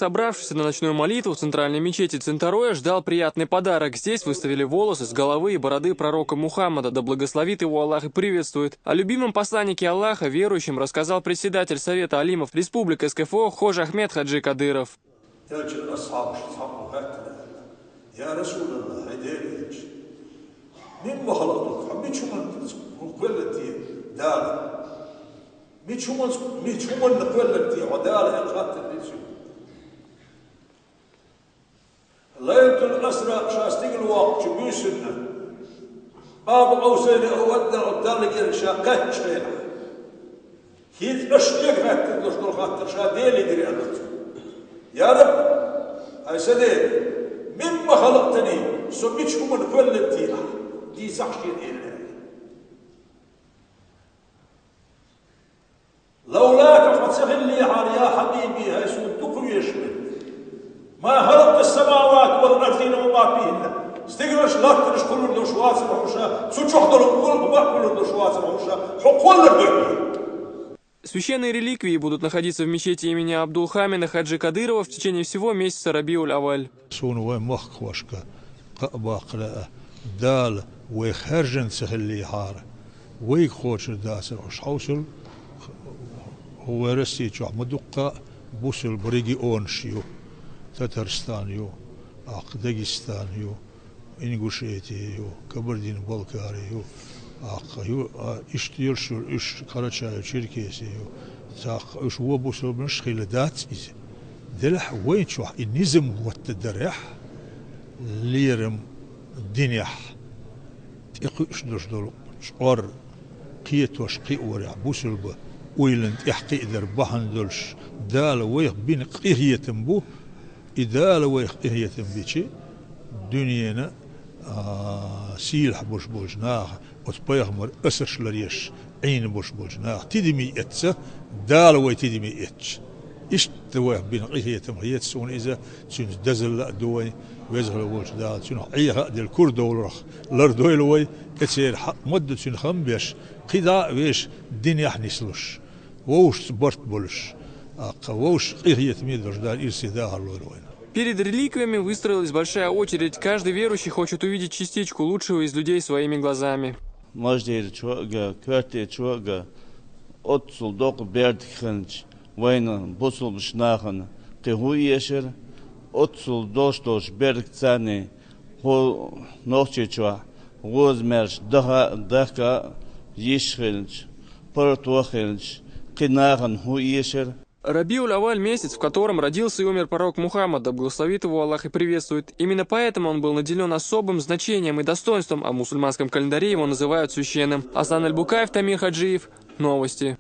собравшихся на ночную молитву в центральной мечети Цинтароя ждал приятный подарок. Здесь выставили волосы с головы и бороды пророка Мухаммада, да благословит его Аллах и приветствует. О любимом посланнике Аллаха верующим рассказал председатель Совета алимов Республики СКФО Хожа Ахмед Хаджи Кадыров. ليلة الأسرى شاستيق الوقت بيسنا باب قوسين أودع الدلق شاقات شيئا هيت أشتيق هاتر لشدر خاطر شاديلي دري أدت يا رب هاي سدير مما خلقتني سميتكم من كل الدين دي زحشين إلهي لولاك فتسغل لي يا حبيبي هاي سودك ويشمل ما خلقت السماوات والأرضين وما فيهن استقرش لاترش كل الدشوات الحوشة سوچوح دلو كل بقول الدشوات الحوشة حقول الدنيا. Священные реликвии будут находиться в мечети имени Абдулхамина Хаджи Кадырова в течение всего месяца Рабиуль-Аваль. Татарстанью, Дагестанью, Ингушетию, Кабардино-Балкарию, Иштиршур, Карачаю, Черкесию, Уж Вобусу Мшхиледат, Делах Вейнчух, и Низм Ваттадарях, Лирем Динях, Тихушдушдул, Шор, Киетош, Киоря, Бусулба, Уиланд, Ихкидер, Бахандульш, Дал, Вейх, Бин Кирьетембу, إذا ويخيه تنبيشي دنيانا سيلح بوش بوجناخ وتبيغمر أسرش لريش عين بوش بوجناخ تدمي إتسا دالوي تدمي إتش إيش تواه بين قيه تمغيت سون إذا تون دزل دوي ويزغل ووش دال تون عيها دل كردو لرخ لردوي لوي كتير مدة تون خمبيش قدا ويش دنيا حنسلوش ووش سبرت بولش Перед реликвиями выстроилась большая очередь. Каждый верующий хочет увидеть частичку лучшего из людей своими глазами. Рабиуль-Аваль — месяц, в котором родился и умер пророк Мухаммад, да благословит его Аллах и приветствует. Именно поэтому он был наделен особым значением и достоинством, а в мусульманском календаре его называют священным. Асан Аль-Букаев, Тамир Хаджиев. Новости.